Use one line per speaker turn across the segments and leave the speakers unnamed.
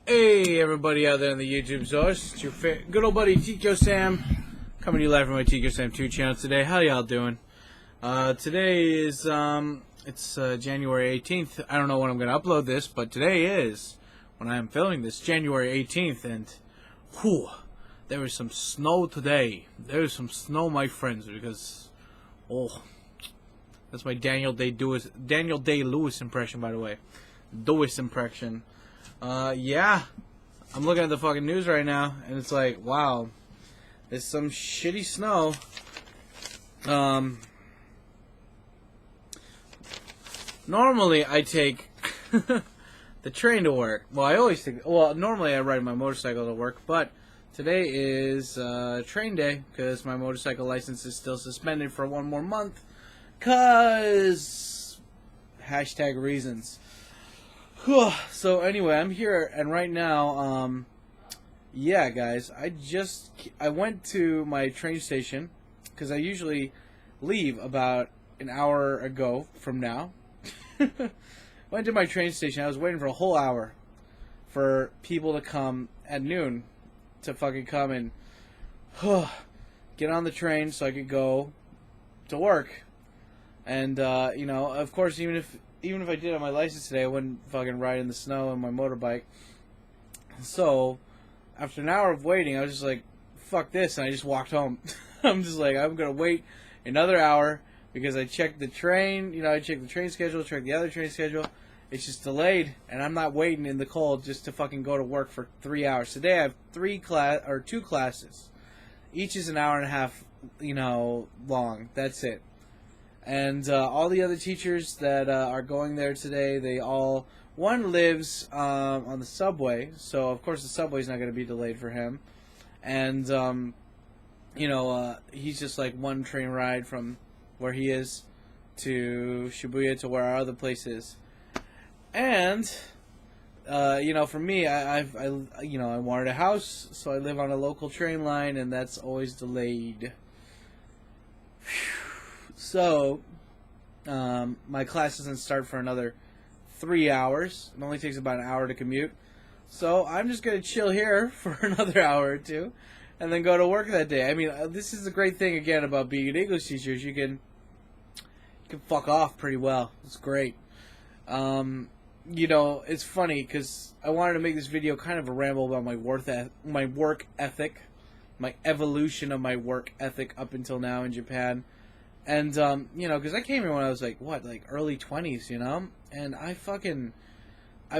Hey everybody out there in the YouTube source, it's your good old buddy Tico Sam, coming to you live from my Tico Sam 2 channel today. How y'all doing? Today is, it's January 18th. I don't know when I'm going to upload this, but today is, when I am filming this, January 18th, and, whew, there was some snow today. There was some snow, my friends, because, oh, that's my Daniel Day-Lewis impression, by the way. Lewis impression. Yeah, I'm looking at the fucking news right now, and it's like, wow, there's some shitty snow. Normally I take the train to work. Well, normally I ride my motorcycle to work, but today is train day, because my motorcycle license is still suspended for one more month, cause hashtag reasons. So anyway, I'm here, and right now, yeah, guys, I went to my train station, because I usually leave about an hour ago from now. Went to my train station. I was waiting for a whole hour for people to come at noon to fucking come and get on the train so I could go to work. And, you know, of course, even if I did have my license today, I wouldn't fucking ride in the snow on my motorbike. So, after an hour of waiting, I was just like, fuck this, and I just walked home. I'm just like, I'm going to wait another hour, because I checked the train, you know, I checked the train schedule, checked the other train schedule. It's just delayed, and I'm not waiting in the cold just to fucking go to work for 3 hours. Today I have two classes. Each is an hour and a half, you know, long. That's it. And all the other teachers that are going there today, one lives on the subway, so of course the subway's not going to be delayed for him. And, you know, he's just like one train ride from where he is to Shibuya to where our other place is. And, you know, for me, I wanted a house, so I live on a local train line, and that's always delayed. So, my class doesn't start for another 3 hours. It only takes about an hour to commute. So, I'm just going to chill here for another hour or two, and then go to work that day. I mean, this is the great thing, again, about being an English teacher, is you can fuck off pretty well. It's great. You know, it's funny, because I wanted to make this video kind of a ramble about my work ethic, my evolution of my work ethic up until now in Japan. And, you know, because I came here when I was, like, early 20s, you know? And I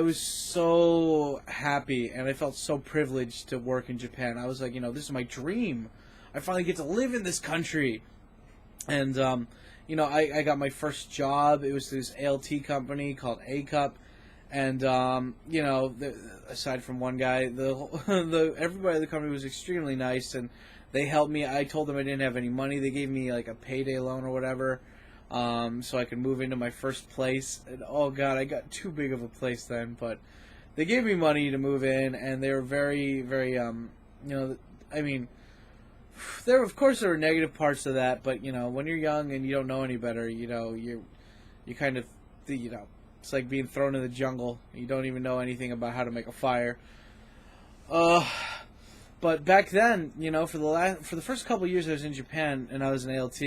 was so happy, and I felt so privileged to work in Japan. I was like, you know, this is my dream. I finally get to live in this country. And, you know, I got my first job. It was this ALT company called A Cup. And, you know, aside from one guy, everybody at the company was extremely nice, and they helped me. I told them I didn't have any money. They gave me, like, a payday loan or whatever, so I could move into my first place. And, oh, God, I got too big of a place then. But they gave me money to move in, and they were very, very, you know, I mean, of course there were negative parts to that, but, you know, when you're young and you don't know any better, you know, you kind of, you know, it's like being thrown in the jungle. You don't even know anything about how to make a fire. But back then, you know, for the first couple of years I was in Japan and I was an ALT,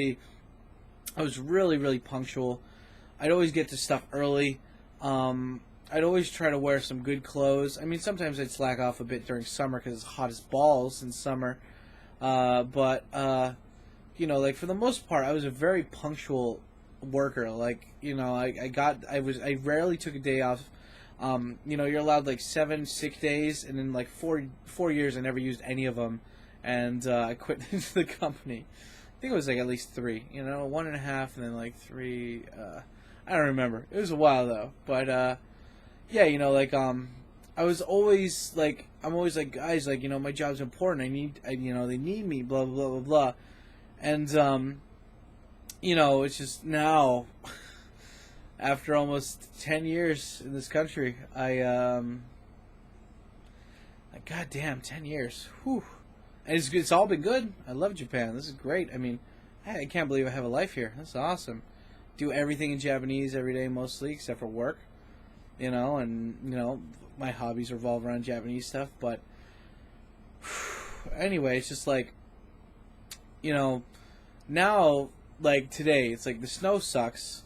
I was really, really punctual. I'd always get to stuff early. I'd always try to wear some good clothes. I mean, sometimes I'd slack off a bit during summer because it's hot as balls in summer. But you know, like, for the most part, I was a very punctual worker. Like, you know, I rarely took a day off. You know, you're allowed like 7 sick days, and in like 4 years I never used any of them, and I quit the company. I think it was like at least 3, you know, 1.5, and then like 3. I don't remember. It was a while though. But yeah, you know, like, I was always like, I'm always like, guys, like, you know, my job's important. You know, they need me, blah blah blah blah blah, and you know, it's just now. After almost 10 years in this country, goddamn, 10 years. Whew. And it's all been good. I love Japan. This is great. I mean, I can't believe I have a life here. That's awesome. Do everything in Japanese every day, mostly, except for work. and my hobbies revolve around Japanese stuff. But anyway, it's just like, now, like today, it's like the snow sucks.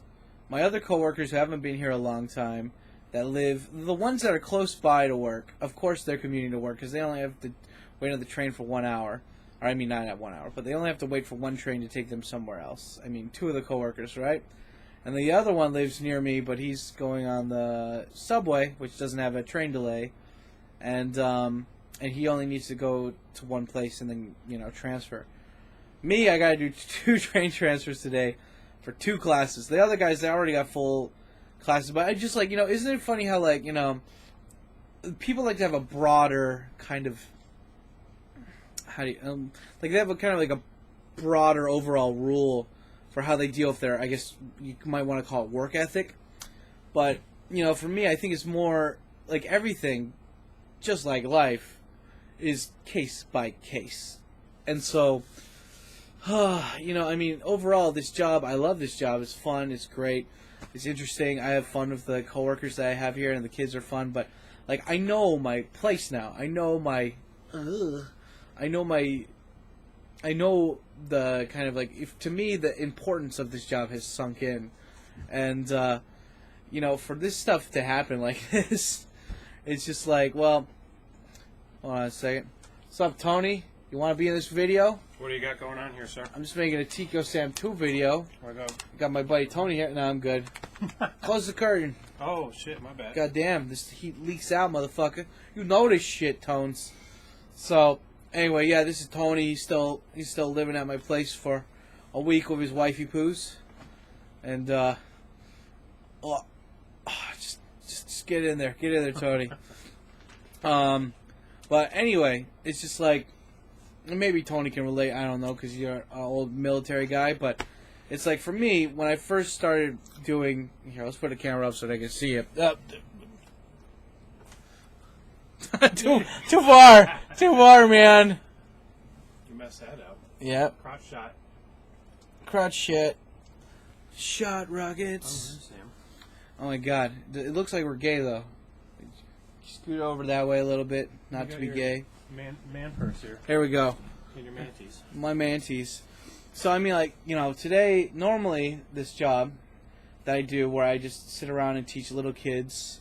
My other coworkers who haven't been here a long time, that live, the ones that are close by to work, of course they're commuting to work because they only have to wait on the train for 1 hour. Or I mean, not at 1 hour, but they only have to wait for one train to take them somewhere else. I mean, two of the coworkers, right? And the other one lives near me, but he's going on the subway, which doesn't have a train delay, and he only needs to go to one place and then transfer. Me, I gotta do 2 train transfers today for 2 classes. The other guys, they already got full classes, but I just like isn't it funny how people like to have a broader kind of like they have a kind of like a broader overall rule for how they deal with their, I guess you might want to call it work ethic. But, for me, I think it's more like everything, just like life, is case by case. And so, overall, this job, I love this job. It's fun. It's great. It's interesting. I have fun with the coworkers that I have here, and the kids are fun. But, like, I know my place now. I know the kind of like, if to me the importance of this job has sunk in, and for this stuff to happen like this, it's just like, well, hold on a second. What's up, Tony? You want to be in this video?
What do you got going on here, sir?
I'm just making a Tico Sam 2 video.
Where go?
Got my buddy Tony here. No, I'm good. Close the curtain.
Oh shit, my bad.
God damn, this heat leaks out, motherfucker. You know this shit, Tones. So. Anyway, yeah, this is Tony. He's still living at my place for a week with his wifey poos, and just get in there, Tony. But anyway, it's just like, maybe Tony can relate. I don't know, because you're an old military guy, but it's like for me when I first started doing. Here, let's put the camera up so they can see it. Too far, man.
You messed that up.
Yep.
Crotch shot.
Shot rockets.
Oh,
oh my god. It looks like we're gay, though. Scoot over that way a little bit, not to be gay.
Man purse here.
Here we go.
And your mantis.
My mantis. So, I mean, today, normally, this job that I do where I just sit around and teach little kids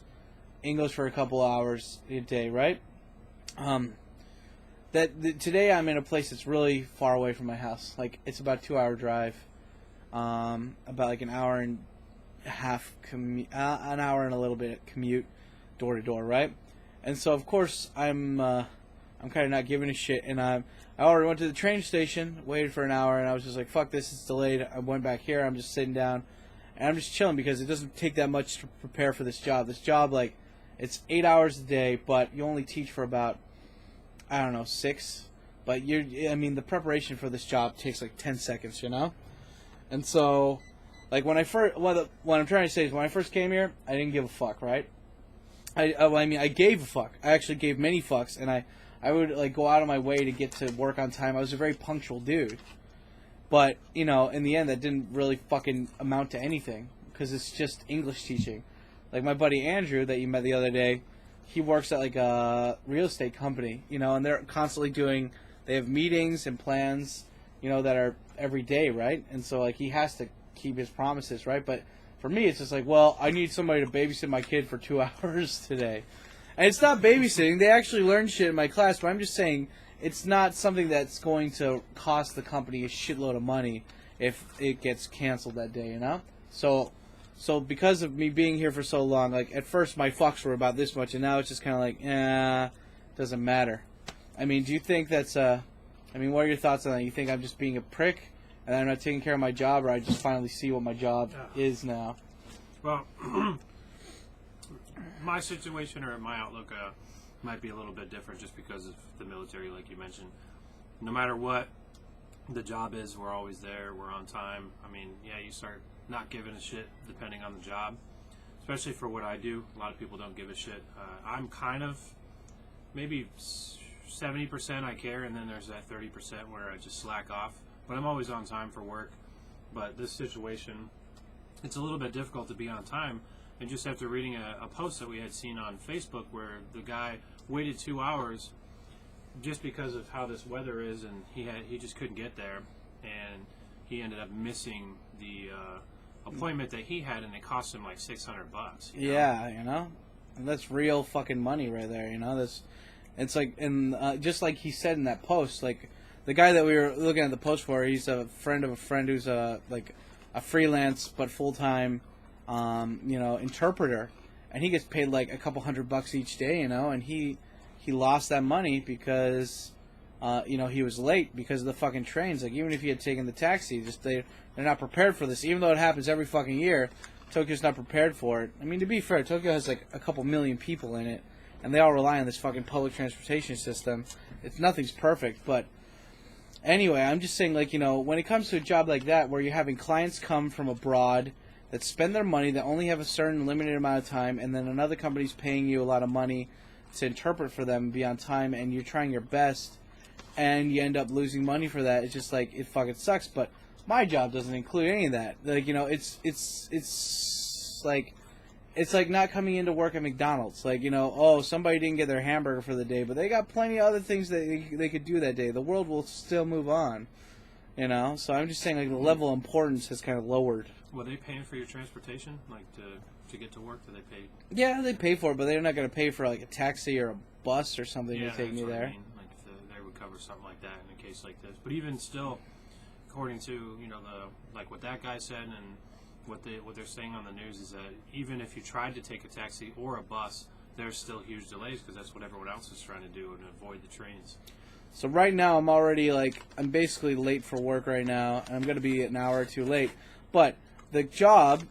English for a couple hours a day, right? Today I'm in a place that's really far away from my house. Like, it's about a 2-hour drive, about like an hour and a half an hour and a little bit commute, door to door, right? And so of course I'm kind of not giving a shit, and I already went to the train station, waited for an hour, and I was just like, fuck this, it's delayed. I went back here. I'm just sitting down, and I'm just chilling because it doesn't take that much to prepare for this job. This job, like, it's 8 hours a day, but you only teach for about, I don't know, 6. But the preparation for this job takes like 10 seconds, And so, like, what I'm trying to say is when I first came here, I didn't give a fuck, right? I gave a fuck. I actually gave many fucks, and I would like go out of my way to get to work on time. I was a very punctual dude. But, in the end, that didn't really fucking amount to anything because it's just English teaching. Like my buddy Andrew that you met the other day, he works at like a real estate company, and they're constantly they have meetings and plans, that are every day, right? And so like he has to keep his promises, right? But for me, it's just like, well, I need somebody to babysit my kid for 2 hours today. And it's not babysitting. They actually learn shit in my class, but I'm just saying it's not something that's going to cost the company a shitload of money if it gets canceled that day, So because of me being here for so long, like, at first my fucks were about this much, and now it's just kind of like, doesn't matter. I mean, do you think that's, what are your thoughts on that? You think I'm just being a prick, and I'm not taking care of my job, or I just finally see what my job is now?
Well, my situation or my outlook might be a little bit different just because of the military, like you mentioned. No matter what the job is, we're always there, we're on time. I mean, yeah, you start not giving a shit depending on the job, especially for what I do. A lot of people don't give a shit. I'm kind of maybe 70% I care, and then there's that 30% where I just slack off, but I'm always on time for work. But this situation, it's a little bit difficult to be on time And just after reading a post that we had seen on Facebook where the guy waited 2 hours just because of how this weather is, and he just couldn't get there, and he ended up missing the appointment that he had, and it cost him like $600.
Yeah, and that's real fucking money right there. It's like, and just like he said in that post, like the guy that we were looking at the post for, he's a friend of a friend who's like a freelance but full time, interpreter, and he gets paid like a couple $100 each day, and he lost that money because he was late because of the fucking trains. Like, even if he had taken the taxi, they're not prepared for this. Even though it happens every fucking year, Tokyo's not prepared for it. I mean, to be fair, Tokyo has like a couple million people in it, and they all rely on this fucking public transportation system. Nothing's perfect, but anyway, I'm just saying, like, when it comes to a job like that where you're having clients come from abroad that spend their money, that only have a certain limited amount of time, and then another company's paying you a lot of money to interpret for them and be on time, and you're trying your best, and you end up losing money for that. It's just like, it fucking sucks. But my job doesn't include any of that. Like, it's like not coming into work at McDonald's. Like, somebody didn't get their hamburger for the day, but they got plenty of other things that they could do that day. The world will still move on, So I'm just saying, like, the level of importance has kind of lowered.
Were they paying for your transportation, like to get to work? Did they pay?
Yeah, they pay for it, but they're not going to pay for like a taxi or a bus or something to take me there.
I mean. Like they would cover something like that in a case like this. But even still, according to like what that guy said and what they're saying on the news is that even if you tried to take a taxi or a bus, there's still huge delays because that's what everyone else is trying to do and avoid the trains.
So right now I'm basically late for work right now, and I'm going to be an hour or two late. But the job,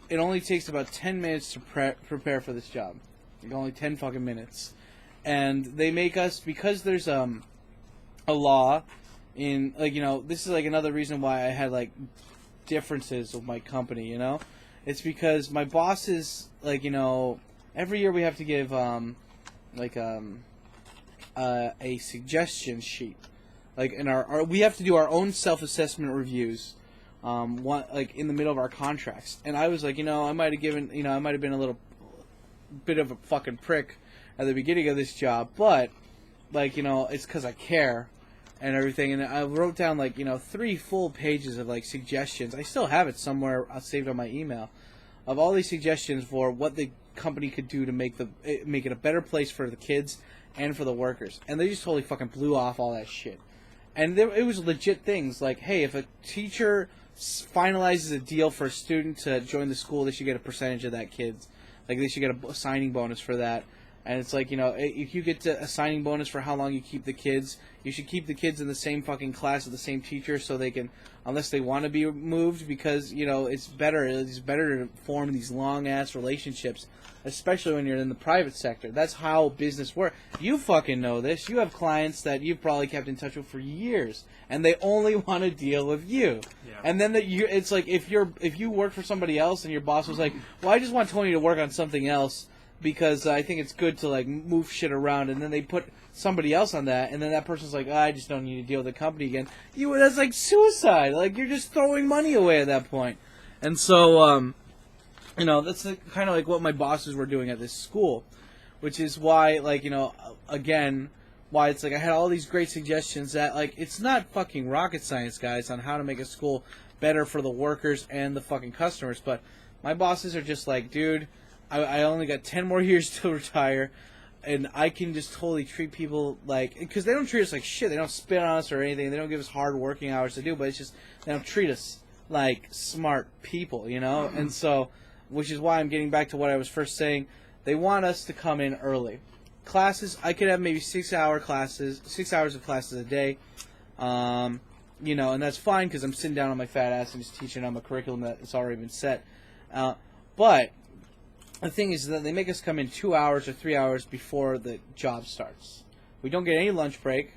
it only takes about 10 minutes to prepare for this job. Like, only 10 fucking minutes. And they make us, because there's a law in, like, this is like another reason why I had like differences with my company, It's because my bosses, like, every year we have to give a suggestion sheet. Like, we have to do our own self-assessment reviews. Like in the middle of our contracts, and I was like, I might have been a little bit of a fucking prick at the beginning of this job, but like, it's because I care and everything, and I wrote down like 3 full pages of like suggestions. I still have it somewhere saved on my email of all these suggestions for what the company could do to make it a better place for the kids and for the workers, and they just totally fucking blew off all that shit. And it was legit things like, hey, if a teacher finalizes a deal for a student to join the school, they should get a percentage of that kid's. Like, they should get a signing bonus for that. And it's like, if you get a signing bonus for how long you keep the kids, you should keep the kids in the same fucking class with the same teacher so they can, unless they want to be moved, because, it's better to form these long-ass relationships, especially when you're in the private sector. That's how business works. You fucking know this. You have clients that you've probably kept in touch with for years, and they only want to deal with you. Yeah. And then it's like, if you work for somebody else and your boss was like, well, I just want Tony to work on something else because I think it's good to like move shit around, and then they put somebody else on that, and then that person's like, I just don't need to deal with the company again. That's like suicide. Like, you're just throwing money away at that point. And so, that's kind of like what my bosses were doing at this school, which is why, like, again, why it's like I had all these great suggestions that, like, it's not fucking rocket science, guys, on how to make a school better for the workers and the fucking customers, but my bosses are just like, dude, I only got 10 more years to retire, and I can just totally treat people like, because they don't treat us like shit, they don't spit on us or anything, they don't give us hard working hours to do, but it's just, they don't treat us like smart people, and so, which is why I'm getting back to what I was first saying, they want us to come in early. Classes, I could have maybe 6 hours of classes a day, and that's fine because I'm sitting down on my fat ass and just teaching them a curriculum that's already been set, but the thing is that they make us come in 2 hours or 3 hours before the job starts. We don't get any lunch break.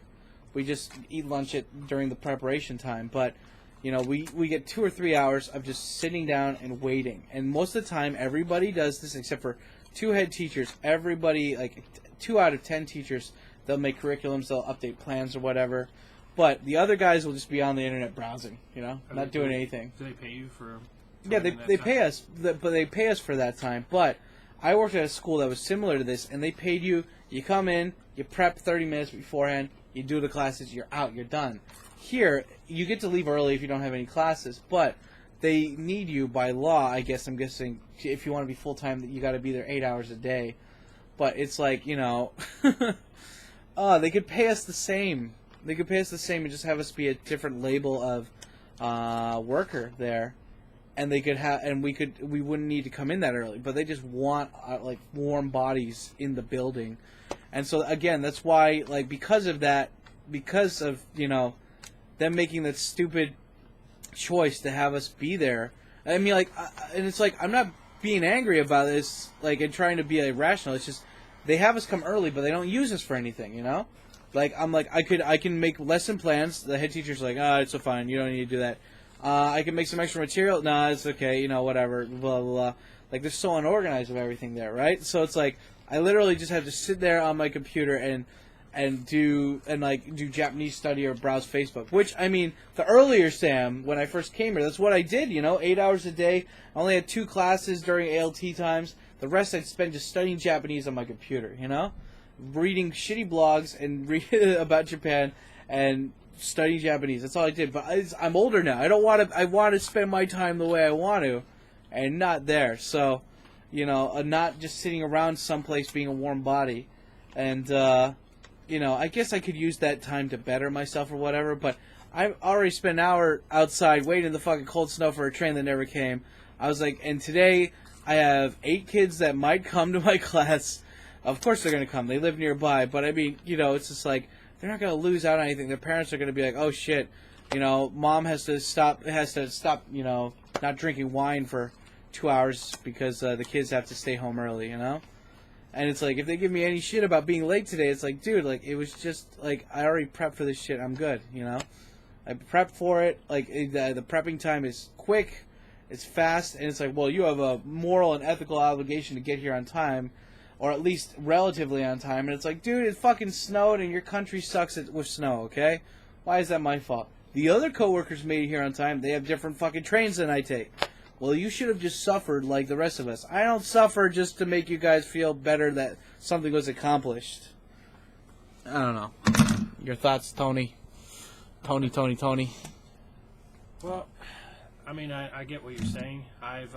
We just eat lunch during the preparation time. But, we get 2 or 3 hours of just sitting down and waiting. And most of the time, everybody does this except for 2 head teachers. Everybody, like 2 out of 10 teachers, they'll make curriculums, they'll update plans or whatever. But the other guys will just be on the internet browsing, not doing anything.
Do they pay you for
Yeah, they pay us, but they pay us for that time. But I worked at a school that was similar to this, and they paid you. You come in, you prep 30 minutes beforehand, you do the classes, you're out, you're done. Here, you get to leave early if you don't have any classes, but they need you by law. I guess I'm guessing if you want to be full time, that you got to be there 8 hours a day. But it's like, you know, they could pay us the same. They could pay us the same and just have us be a different label of worker there, and they could have, and we wouldn't need to come in that early. But they just want like warm bodies in the building, and so again, that's why, like, because of that, because of, you know, them making that stupid choice to have us be there. I mean, like, and it's like, I'm not being angry about this, like, and trying to be irrational. It's just they have us come early, but they don't use us for anything, you know? Like, I'm like, I can make lesson plans. The head teacher's like, it's so fine. You don't need to do that. I can make some extra material. Nah, it's okay. You know, whatever. Blah, blah, blah. Like, they're so unorganized of everything there, right? So it's like, I literally just have to sit there on my computer and do Japanese study or browse Facebook. Which, I mean, the earlier Sam, when I first came here, that's what I did, you know, 8 hours a day. I only had 2 classes during ALT times. The rest I'd spend just studying Japanese on my computer, you know? Reading shitty blogs and reading about Japan and studying Japanese. That's all I did. But I'm older now. I want to spend my time the way I want to, and not there. So, you know, not just sitting around someplace being a warm body. And, you know, I guess I could use that time to better myself or whatever, but I already spent an hour outside waiting in the fucking cold snow for a train that never came. I was like, and today I have 8 kids that might come to my class. Of course they're going to come. They live nearby. But, I mean, you know, it's just like, they're not going to lose out on anything. Their parents are going to be like, oh, shit, you know, mom has to stop, you know, not drinking wine for 2 hours because the kids have to stay home early, you know? And it's like, if they give me any shit about being late today, it's like, dude, like, it was just, like, I already prepped for this shit. I'm good, you know? I prepped for it. Like, the prepping time is quick, it's fast, and it's like, well, you have a moral and ethical obligation to get here on time, or at least relatively on time. And it's like, dude, it fucking snowed, and your country sucks with snow, okay? Why is that my fault? The other coworkers made it here on time. They have different fucking trains than I take. Well, you should have just suffered like the rest of us. I don't suffer just to make you guys feel better that something was accomplished. I don't know. Your thoughts, Tony? Tony.
Well, I mean, I get what you're saying. I've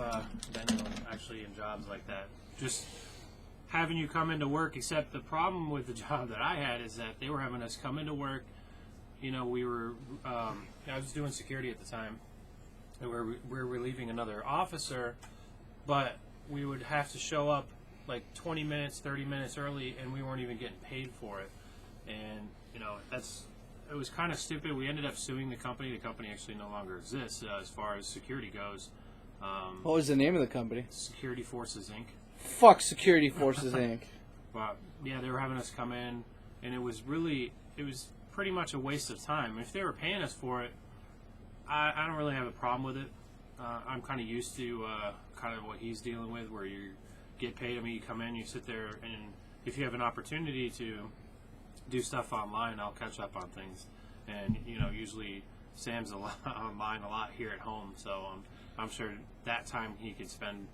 been actually in jobs like that. Just having you come into work, except the problem with the job that I had is that they were having us come into work. You know, I was doing security at the time. We're relieving another officer, but we would have to show up like 20 minutes, 30 minutes early, and we weren't even getting paid for it. And, you know, it was kind of stupid. We ended up suing the company. The company actually no longer exists as far as security goes.
What was the name of the company?
Security Forces, Inc.
Fuck Security Forces, Inc.
But, yeah, they were having us come in, and it was pretty much a waste of time. If they were paying us for it, I don't really have a problem with it. I'm kind of used to kind of what he's dealing with, where you get paid. I mean, you come in, you sit there, and if you have an opportunity to do stuff online, I'll catch up on things. And, you know, usually Sam's online a lot here at home, so I'm sure that time he could spend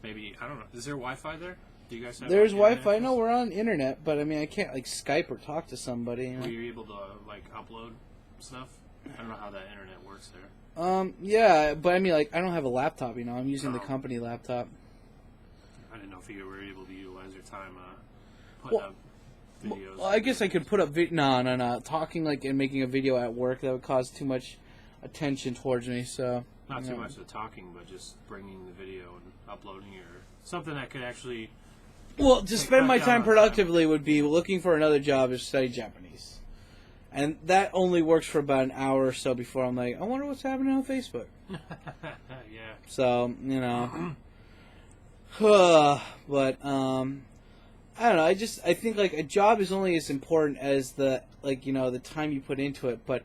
maybe, I don't know, is there Wi-Fi there? Do you guys have
There's Wi-Fi. No, we're on internet, but I mean, I can't like Skype or talk to somebody. You know?
Were you able to like upload stuff? I don't know how that internet works there.
Yeah, but I mean, like, I don't have a laptop, you know. I'm using the company laptop.
I didn't know if you were able to utilize your time putting up videos.
Well, I guess I could put up No. Talking, like, and making a video at work, that would cause too much attention towards me, so...
Not too much of talking, but just bringing the video and uploading it, or something that could actually...
Well, to spend my time productively would be looking for another job to study Japanese. And that only works for about an hour or so before I'm like, I wonder what's happening on Facebook.
Yeah.
So, you know. But, I don't know. I think, like, a job is only as important as the time you put into it. But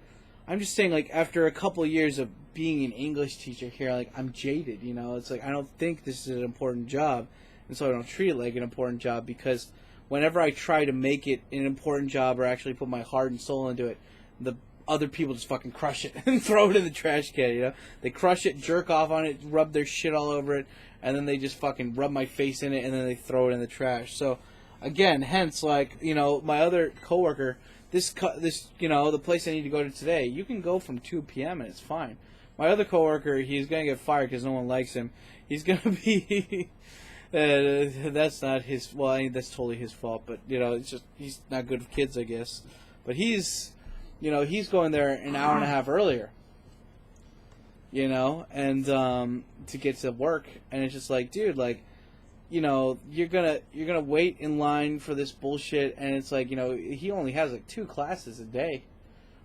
I'm just saying, like, after a couple of years of being an English teacher here, like, I'm jaded, you know. It's like, I don't think this is an important job. And so I don't treat it like an important job, because whenever I try to make it an important job or actually put my heart and soul into it, the other people just fucking crush it and throw it in the trash can, you know? They crush it, jerk off on it, rub their shit all over it, and then they just fucking rub my face in it, and then they throw it in the trash. So, again, hence, like, you know, my other coworker, this, you know, the place I need to go to today, you can go from 2 p.m. and it's fine. My other coworker, he's going to get fired because no one likes him. He's going to be... that's not his... Well, I mean, that's totally his fault, but, you know, it's just... He's not good with kids, I guess. But he's... You know, he's going there an hour and a half earlier. You know, and to get to work, and it's just like, dude, like, you know, you're gonna wait in line for this bullshit, and it's like, you know, he only has like 2 classes a day,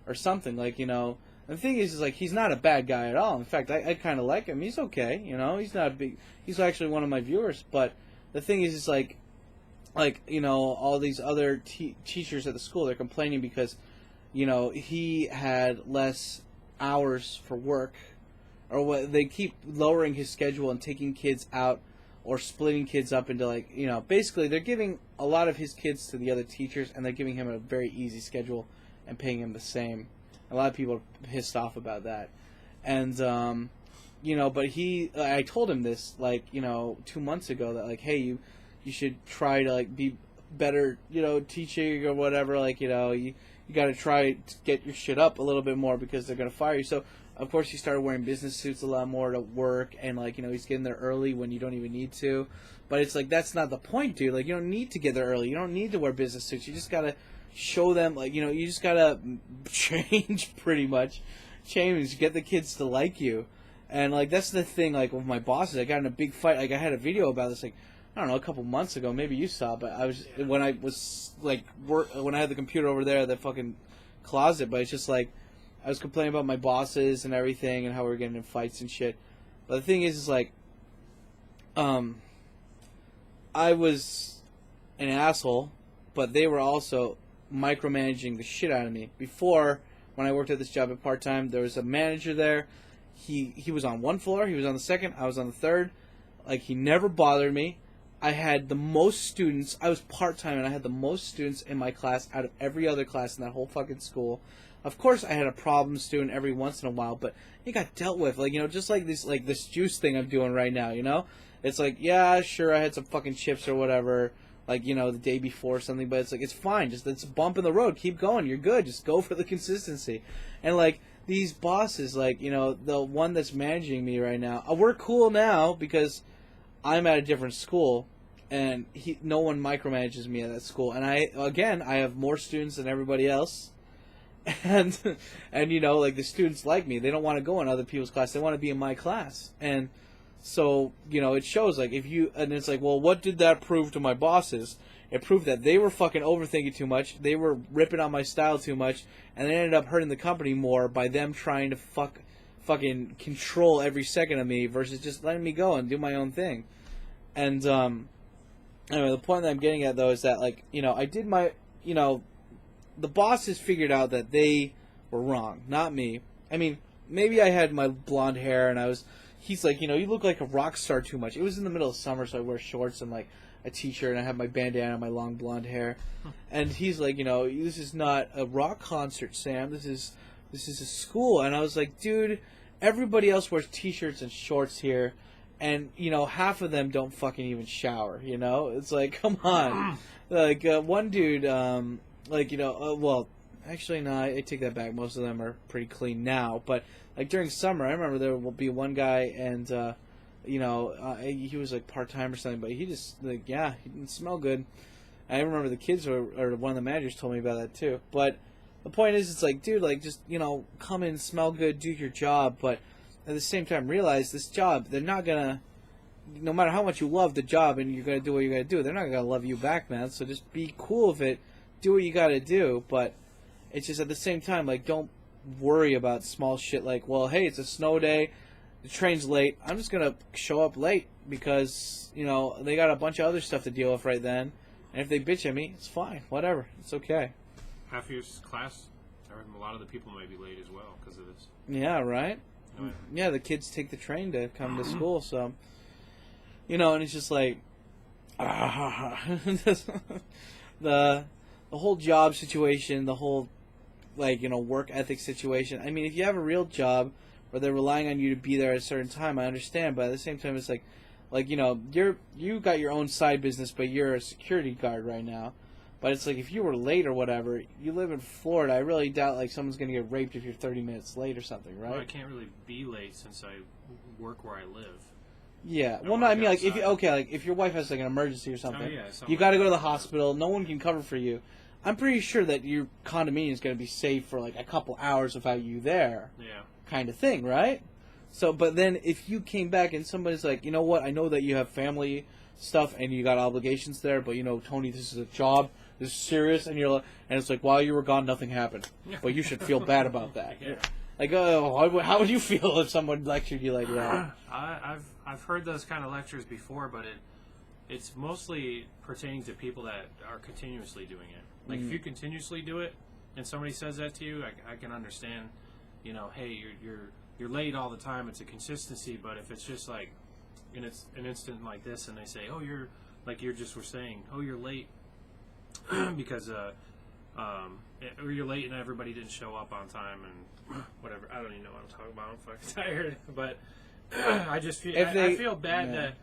or something, like, you know. And the thing is like, he's not a bad guy at all. In fact, I kind of like him. He's okay, you know. He's not a big. He's actually one of my viewers, but the thing is like, you know, all these other teachers at the school, they're complaining because, you know, he had less hours for work, or what they keep lowering his schedule and taking kids out or splitting kids up into, like, you know, basically they're giving a lot of his kids to the other teachers, and they're giving him a very easy schedule and paying him the same. A lot of people are pissed off about that. And, you know, but I told him this, like, you know, 2 months ago, that, like, hey, you should try to, like, be better, you know, teaching or whatever, like, you know, you got to try to get your shit up a little bit more because they're going to fire you. So, of course, he started wearing business suits a lot more to work, and, like, you know, he's getting there early when you don't even need to. But it's like, that's not the point, dude. Like, you don't need to get there early. You don't need to wear business suits. You just got to show them, like, you know, you just got to change, pretty much. Change, get the kids to like you. And, like, that's the thing, like, with my bosses. I got in a big fight. Like, I had a video about this, like, I don't know, a couple months ago. Maybe you saw, but when I had the computer over there at the fucking closet, but it's just like, I was complaining about my bosses and everything and how we were getting in fights and shit. But the thing is like, I was an asshole, but they were also micromanaging the shit out of me. Before, when I worked at this job at part-time, there was a manager there. He was on one floor, he was on the second, I was on the third. Like, he never bothered me. I had the most students. I was part-time, and I had the most students in my class out of every other class in that whole fucking school. Of course, I had a problem student every once in a while, but it got dealt with. Like, you know, just like this juice thing I'm doing right now, you know? It's like, yeah, sure, I had some fucking chips or whatever, like, you know, the day before or something, but it's like, it's fine. Just, it's a bump in the road. Keep going. You're good. Just go for the consistency. And, like, these bosses, like, you know, the one that's managing me right now, we're cool now because I'm at a different school, and no one micromanages me at that school. And I have more students than everybody else, and you know, like, the students like me. They don't want to go in other people's class. They want to be in my class. And so, you know, it shows, like, and it's like, well, what did that prove to my bosses? It proved that they were fucking overthinking too much. They were ripping on my style too much, and they ended up hurting the company more by them trying to fucking control every second of me versus just letting me go and do my own thing. And, anyway, the point that I'm getting at, though, is that, like, you know, I did my, you know, the bosses figured out that they were wrong, not me. I mean, maybe I had my blonde hair, and he's like, you know, you look like a rock star too much. It was in the middle of summer, so I wear shorts and, like, a t-shirt, and I have my bandana and my long blonde hair. And he's like, you know, this is not a rock concert, Sam. This is a school. And I was like, dude, everybody else wears t-shirts and shorts here. And, you know, half of them don't fucking even shower, you know? It's like, come on. Like, one dude, like, you know, well, actually, no, I take that back. Most of them are pretty clean now. But, like, during summer, I remember there will be one guy, and, you know, he was, like, part-time or something, but he just, like, yeah, he didn't smell good. I remember the kids, or one of the managers told me about that, too. But the point is, it's like, dude, like, just, you know, come in, smell good, do your job, but at the same time, realize this job, they're not gonna, no matter how much you love the job and you're gonna do what you gotta do, they're not gonna love you back, man. So just be cool with it, do what you gotta do, but it's just at the same time, like, don't worry about small shit like, well, hey, it's a snow day, the train's late, I'm just gonna show up late because, you know, they got a bunch of other stuff to deal with right then, and if they bitch at me, it's fine, whatever, it's okay.
Half your class, a lot of the people may be late as well because of this.
Yeah, right? Yeah, the kids take the train to come to school, so, you know, and it's just like, the whole job situation, the whole like, you know, work ethic situation. I mean, if you have a real job where they're relying on you to be there at a certain time, I understand. But at the same time, it's like, you know, you got your own side business, but you're a security guard right now. But it's like, if you were late or whatever, you live in Florida, I really doubt, like, someone's going to get raped if you're 30 minutes late or something, right?
Well, I can't really be late since I work where I live.
Yeah. Well, no, I mean, like, if you, okay, like, if your wife has, like, an emergency or something, you got to go to the hospital, no one can cover for you. I'm pretty sure that your condominium is going to be safe for, like, a couple hours without you there.
Yeah.
Kind of thing, right? So, but then if you came back and somebody's like, you know what, I know that you have family stuff and you got obligations there, but, you know, Tony, this is a job. This is serious, and it's like, while you were gone, nothing happened. But you should feel bad about that.
Yeah.
Like, how would you feel if someone lectured you like that?
I've heard those kind of lectures before, but it's mostly pertaining to people that are continuously doing it. Like, if you continuously do it, and somebody says that to you, I can understand. You know, hey, you're late all the time. It's a consistency, but if it's just like, and it's an instant like this, and they say, oh, you're like you just were saying, oh, you're late. Because or you're late and everybody didn't show up on time and whatever. I don't even know what I'm talking about. I'm fucking tired. But I just feel I feel bad that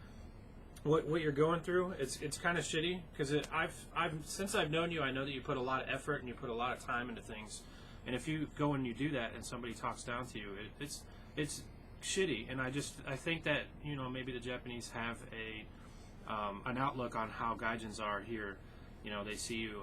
what you're going through. It's kind of shitty because I've since I've known you, I know that you put a lot of effort and you put a lot of time into things. And if you go and you do that and somebody talks down to you, it's shitty. And I think that, you know, maybe the Japanese have an outlook on how gaijins are here. You know, they see you,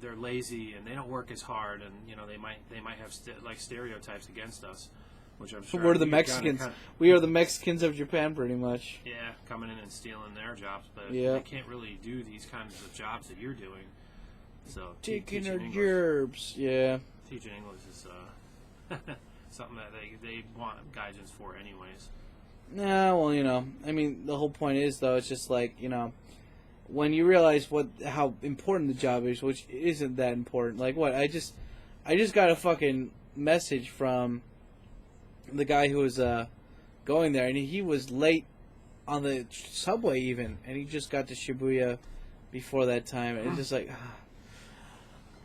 they're lazy and they don't work as hard, and you know they might have like stereotypes against us, which I'm sure
we're the Mexicans. We are the Mexicans of Japan, pretty much.
Yeah, coming in and stealing their jobs, but they can't really do these kinds of jobs that you're doing. So
taking our gerbs, yeah.
Teaching English is something that they want gaijins for, anyways.
Nah, well, you know, I mean, the whole point is though, it's just like, you know, when you realize how important the job is, which isn't that important. Like what? I just got a fucking message from the guy who was going there, and he was late on the subway even, and he just got to Shibuya before that time. And it's just like,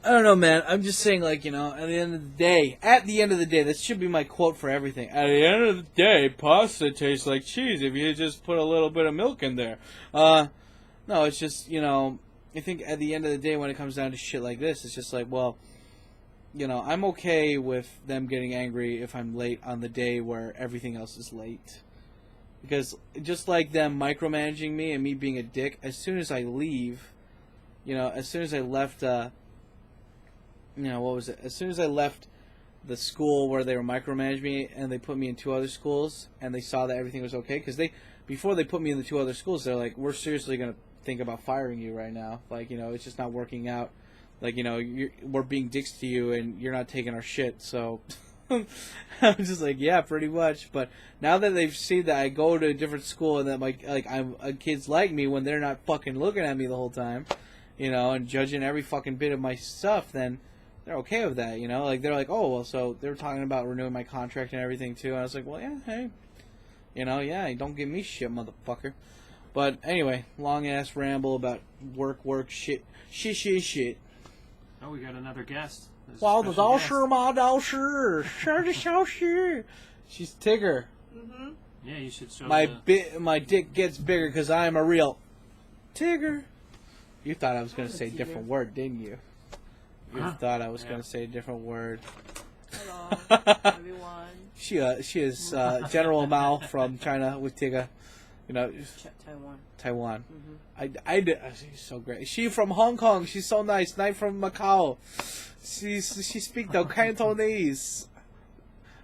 I don't know, man. I'm just saying, like, you know, at the end of the day, that should be my quote for everything. At the end of the day, pasta tastes like cheese if you just put a little bit of milk in there. No, it's just, you know, I think at the end of the day when it comes down to shit like this, it's just like, well, you know, I'm okay with them getting angry if I'm late on the day where everything else is late. Because just like them micromanaging me and me being a dick, as soon as I leave, you know, as soon as I left, you know, what was it? As soon as I left the school where they were micromanaging me and they put me in 2 other schools and they saw that everything was okay, because before they put me in the 2 other schools, they're like, we're seriously going to think about firing you right now. Like, you know, it's just not working out. Like, you know, we're being dicks to you and you're not taking our shit. So I'm just like, yeah, pretty much. But now that they've seen that I go to a different school and that kids like me when they're not fucking looking at me the whole time, you know, and judging every fucking bit of my stuff, then they're okay with that, you know? Like, they're like, oh, well, so they were talking about renewing my contract and everything too. And I was like, well, yeah, hey. You know, yeah, don't give me shit, motherfucker. But anyway, long-ass ramble about work, shit.
Oh, we got another guest.
Wow, the Dalsher, my Dalsher. She's Tigger.
Mm-hmm.
Yeah, you should show
my dick gets bigger because I am a real Tigger. You thought I was going to say a different word, didn't you? You thought I was going to say a different word.
Hello, everyone.
She is General Mao from China with Tigger. You know, Taiwan. Mm-hmm. She's so great. She from Hong Kong. She's so nice. Night from Macau. She speak the Cantonese.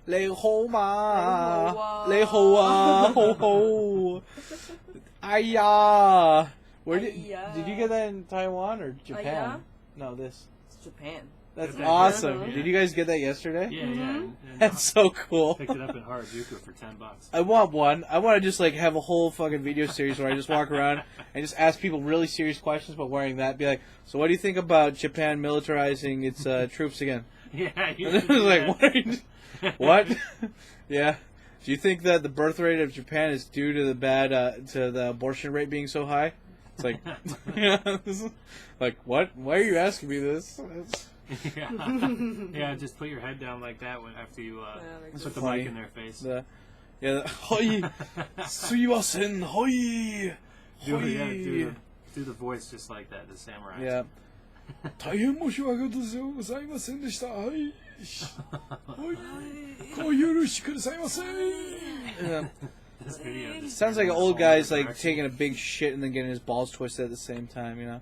Lei ho ma, lei ho ah, ho ho. Ayah. Where did you get that in Taiwan or Japan? No, this.
It's Japan.
That's awesome. Yeah. Did you guys get that yesterday?
Yeah, yeah. And
that's so cool.
Picked it up in Harajuku for $10.
I want one. I want to just like have a whole fucking video series where I just walk around and just ask people really serious questions about wearing that. Be like, so what do you think about Japan militarizing its troops again?
Yeah. You
and then like, what? Are you, what? Yeah. Do you think that the birth rate of Japan is due to the abortion rate being so high? It's like, like what? Why are you asking me this?
Yeah, just put your head down like that after you
like
put
this.
the mic in their face.
Hoi, suimasen, hoi,
Do the voice just like that, the samurai.
Yeah. 大変申し訳ございませんでした。はい。はい。ご許しくださいませ。Yeah.
This video just
Sounds like an
turned
old
in a whole
guy's
other
like taking a big shit and then getting his balls twisted at the same time, you know?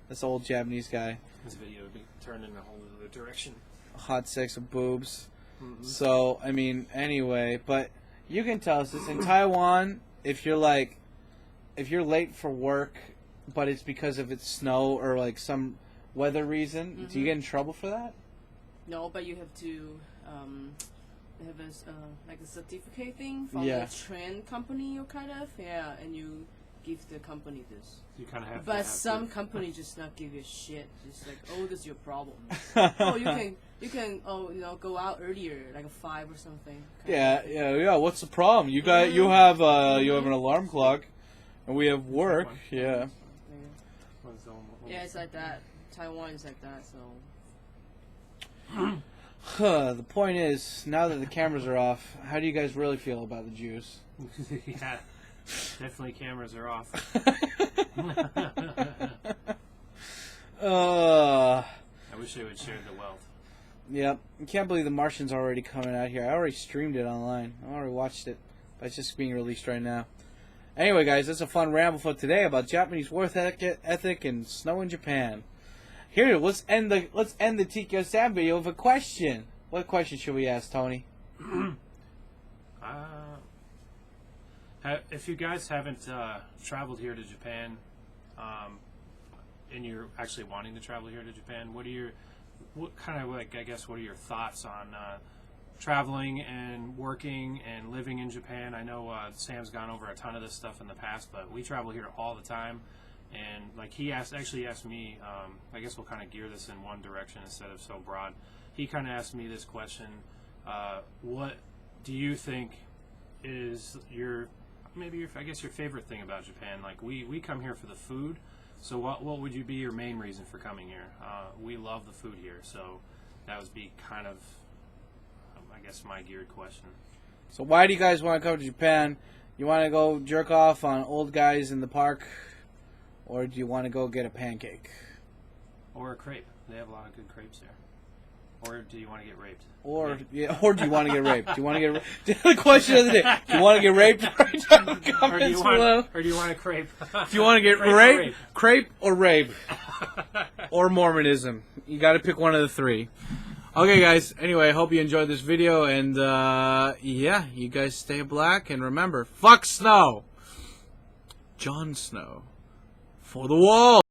That's an old Japanese guy.
This video would be turned in a whole other direction.
Hot sex and boobs.
Mm-hmm.
So, I mean, anyway, but you can tell us this in Taiwan, if you're late for work, but it's because of it's snow or like some weather reason, do you get in trouble for that?
No, but you have to have a certificate thing from
Yeah.
the train company or kind of, and you give the company this.
You kind of have.
But some company just not give you a shit. Just like, oh, this is your problem. Oh, you can go out earlier, like a 5 or something.
Yeah. What's the problem? You have an alarm clock, and we have work. Yeah.
Yeah, it's like that. Taiwan is like that. So.
The point is, now that the cameras are off, how do you guys really feel about the Jews?
Yeah, definitely cameras are off. I wish they would share the wealth.
Yep. I can't believe the Martian's already coming out here. I already streamed it online. I already watched it. But it's just being released right now. Anyway, guys, that's a fun ramble for today about Japanese work ethic and snow in Japan. Here, let's end the TKO Sam video with a question. What question should we ask, Tony?
If you guys haven't traveled here to Japan, and you're actually wanting to travel here to Japan, what are your thoughts on traveling and working and living in Japan? I know Sam's gone over a ton of this stuff in the past, but we travel here all the time. And like he actually asked me, I guess we'll kind of gear this in one direction instead of so broad. He kind of asked me this question: what do you think is your favorite thing about Japan? Like we come here for the food, so what would you be your main reason for coming here? We love the food here, so that would be kind of, I guess, my geared question.
So why do you guys want to come to Japan? You want to go jerk off on old guys in the park? Or do you want to go get a pancake?
Or a crepe. They have a lot of good crepes there. Or do you want to get raped?
Or do you want to get raped? Do you want to get raped? The question of the day. Do you want to get raped? Right down in the comments below.
Or do you want a crepe?
If you want to get raped, crepe or rape. Or Mormonism. You got to pick one of the three. Okay, guys. Anyway, I hope you enjoyed this video. And, yeah, you guys stay black. And remember, fuck Snow. Jon Snow. For the wall.